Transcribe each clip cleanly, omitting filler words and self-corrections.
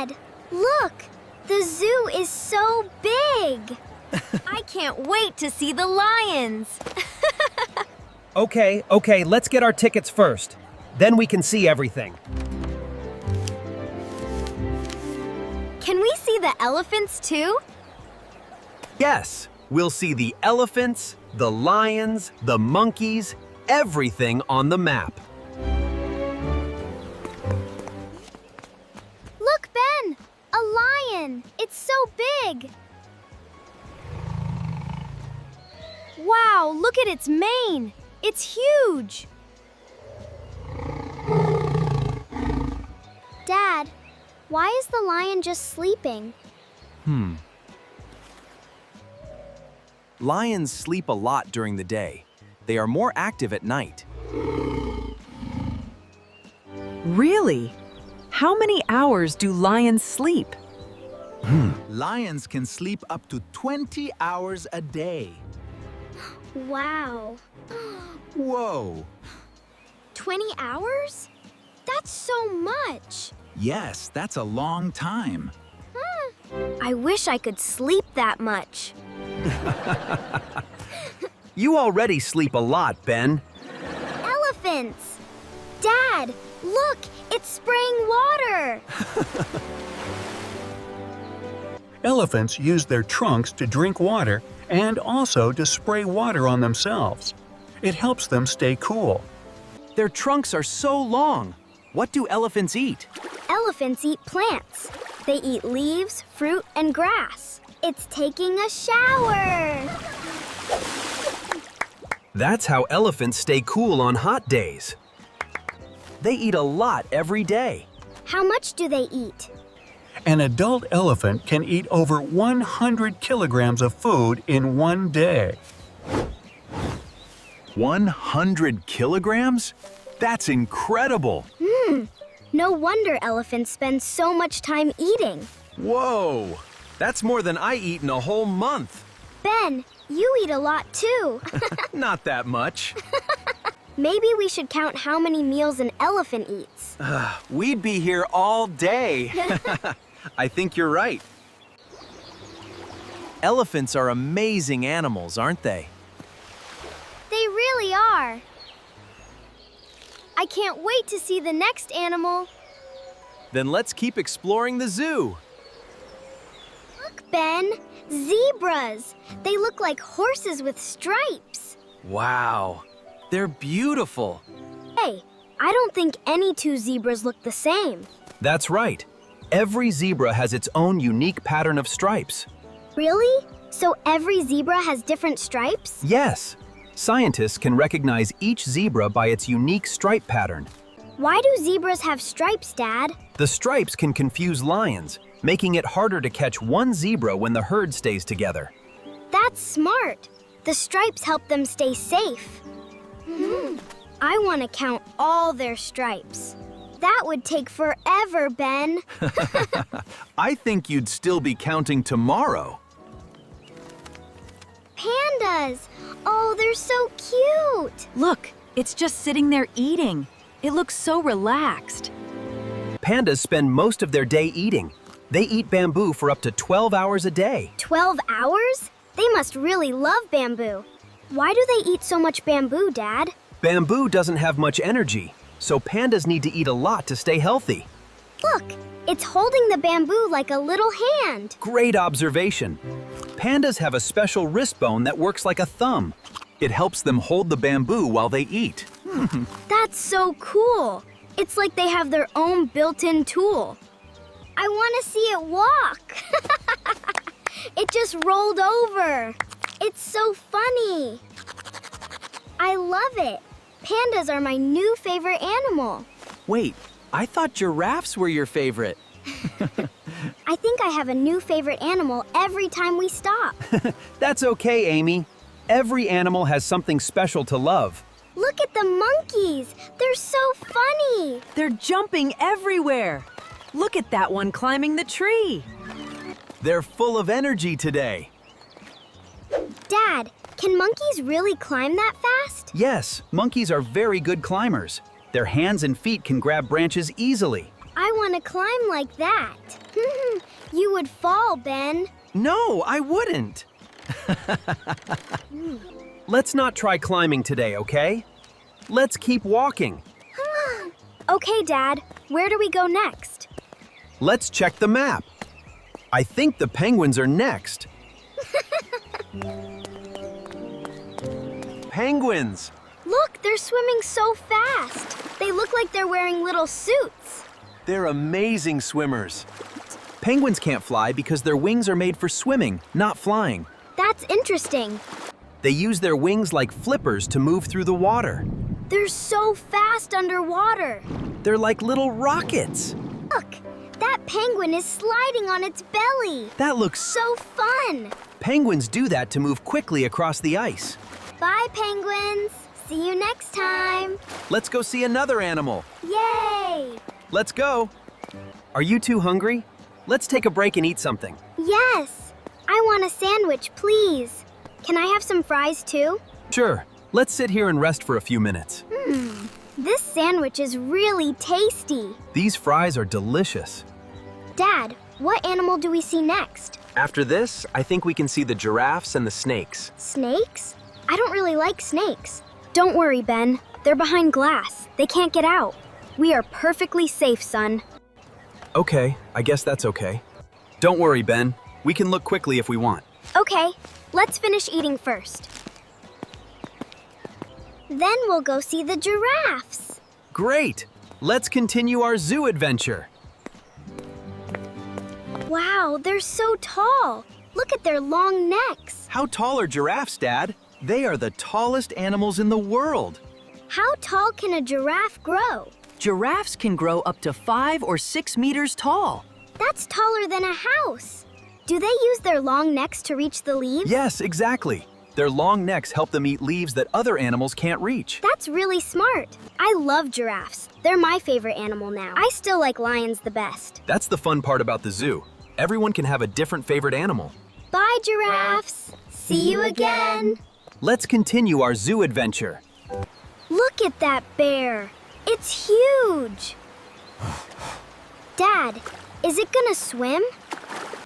Dad, look! The zoo is so big! I can't wait to see the lions! Okay, let's get our tickets first. Then we can see everything. Can we see the elephants too? Yes, we'll see the elephants, the lions, the monkeys, everything on the map. Look, Ben! A lion! It's so big! Wow, look at its mane! It's huge! Dad, why is the lion just sleeping? Lions sleep a lot during the day. They are more active at night. Really? How many hours do lions sleep? Lions can sleep up to 20 hours a day. Wow. Whoa! 20 hours? That's so much! Yes, that's a long time. I wish I could sleep that much. You already sleep a lot, Ben. Elephants! Dad, look! It's spraying water! Elephants use their trunks to drink water and also to spray water on themselves. It helps them stay cool. Their trunks are so long. What do elephants eat? Elephants eat plants. They eat leaves, fruit, and grass. It's taking a shower! That's how elephants stay cool on hot days. They eat a lot every day. How much do they eat? An adult elephant can eat over 100 kilograms of food in one day. 100 kilograms? That's incredible! No wonder elephants spend so much time eating. Whoa! That's more than I eat in a whole month. Ben, you eat a lot too. Not that much. Maybe we should count how many meals an elephant eats. We'd be here all day. I think you're right. Elephants are amazing animals, aren't they? They really are. I can't wait to see the next animal. Then let's keep exploring the zoo. Look, Ben, zebras. They look like horses with stripes. Wow, they're beautiful. Hey, I don't think any two zebras look the same. That's right. Every zebra has its own unique pattern of stripes. Really? So every zebra has different stripes? Yes. Scientists can recognize each zebra by its unique stripe pattern. Why do zebras have stripes, Dad? The stripes can confuse lions, making it harder to catch one zebra when the herd stays together. That's smart. The stripes help them stay safe. I want to count all their stripes. That would take forever, Ben. I think you'd still be counting tomorrow. Pandas! Oh, they're so cute! Look, it's just sitting there eating. It looks so relaxed. Pandas spend most of their day eating. They eat bamboo for up to 12 hours a day. 12 hours? They must really love bamboo. Why do they eat so much bamboo, Dad? Bamboo doesn't have much energy, so pandas need to eat a lot to stay healthy. Look, it's holding the bamboo like a little hand. Great observation. Pandas have a special wrist bone that works like a thumb. It helps them hold the bamboo while they eat. That's so cool. It's like they have their own built-in tool. I want to see it walk. It just rolled over. It's so funny. I love it. Pandas are my new favorite animal. Wait, I thought giraffes were your favorite. I think I have a new favorite animal every time we stop. That's okay, Amy. Every animal has something special to love. Look at the monkeys. They're so funny. They're jumping everywhere. Look at that one climbing the tree. They're full of energy today. Dad, can monkeys really climb that fast? Yes, monkeys are very good climbers. Their hands and feet can grab branches easily. I want to to climb like that. You would fall, Ben. No, I wouldn't. Let's not try climbing today, okay? Let's keep walking. Okay, Dad. Where do we go next? Let's check the map. I think the penguins are next. Penguins! Look, they're swimming so fast. They look like they're wearing little suits. They're amazing swimmers. Penguins can't fly because their wings are made for swimming, not flying. That's interesting. They use their wings like flippers to move through the water. They're so fast underwater. They're like little rockets. Look, that penguin is sliding on its belly. That looks So fun. Penguins do that to move quickly across the ice. Bye, penguins. See you next time. Let's go see another animal. Yay! Let's go. Are you two hungry? Let's take a break and eat something. Yes. I want a sandwich, please. Can I have some fries too? Sure. Let's sit here and rest for a few minutes. This sandwich is really tasty. These fries are delicious. Dad, what animal do we see next? After this, I think we can see the giraffes and the snakes. Snakes? I don't really like snakes. Don't worry, Ben. They're behind glass. They can't get out. We are perfectly safe, son. Okay, I guess that's okay. Don't worry, Ben. We can look quickly if we want. Okay, let's finish eating first. Then we'll go see the giraffes. Great! Let's continue our zoo adventure. Wow, they're so tall. Look at their long necks. How tall are giraffes, Dad? They are the tallest animals in the world. How tall can a giraffe grow? Giraffes can grow up to 5 or 6 meters tall. That's taller than a house. Do they use their long necks to reach the leaves? Yes, exactly. Their long necks help them eat leaves that other animals can't reach. That's really smart. I love giraffes. They're my favorite animal now. I still like lions the best. That's the fun part about the zoo. Everyone can have a different favorite animal. Bye, giraffes. See you again. Let's continue our zoo adventure. Look at that bear. It's huge. Dad, is it gonna swim?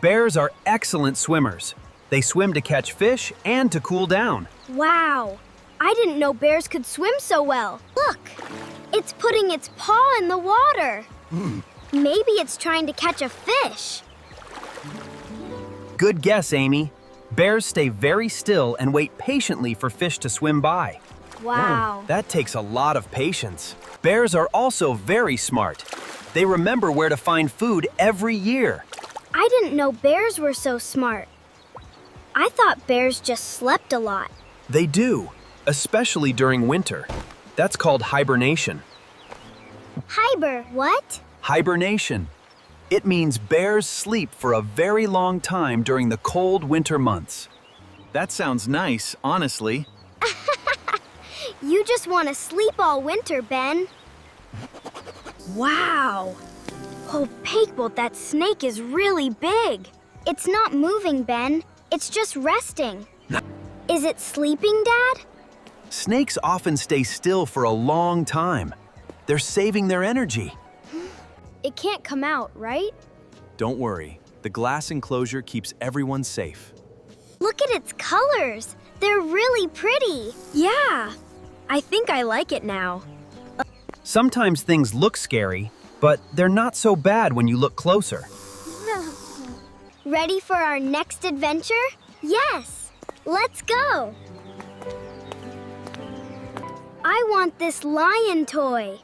Bears are excellent swimmers. They swim to catch fish and to cool down. Wow. I didn't know bears could swim so well. Look, it's putting its paw in the water. Maybe it's trying to catch a fish. Good guess, Amy. Bears stay very still and wait patiently for fish to swim by. Wow. That takes a lot of patience. Bears are also very smart. They remember where to find food every year. I didn't know bears were so smart. I thought bears just slept a lot. They do, especially during winter. That's called hibernation. What? Hibernation. It means bears sleep for a very long time during the cold winter months. That sounds nice, honestly. You just want to sleep all winter, Ben. Wow. Oh, Pakebolt, that snake is really big. It's not moving, Ben. It's just resting. Is it sleeping, Dad? Snakes often stay still for a long time. They're saving their energy. It can't come out, right? Don't worry. The glass enclosure keeps everyone safe. Look at its colors. They're really pretty. Yeah, I think I like it now. Sometimes things look scary, but they're not so bad when you look closer. Ready for our next adventure? Yes. Let's go. I want this lion toy.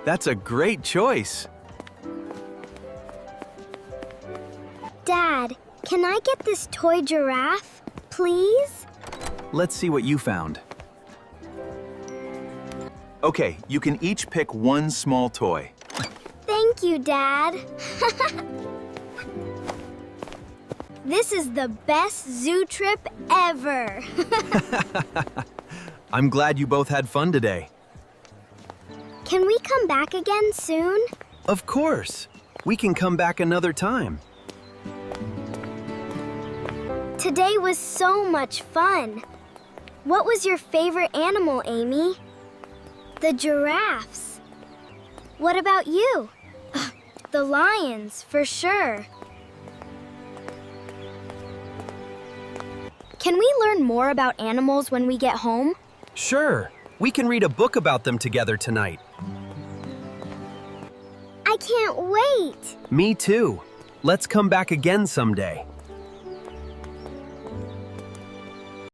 That's a great choice. Dad, can I get this toy giraffe, please? Let's see what you found. Okay, you can each pick one small toy. Thank you, Dad. This is the best zoo trip ever. I'm glad you both had fun today. Can we come back again soon? Of course. We can come back another time. Today was so much fun. What was your favorite animal, Amy? The giraffes. What about you? The lions, for sure. Can we learn more about animals when we get home? Sure, we can read a book about them together tonight. I can't wait. Me too. Let's come back again someday.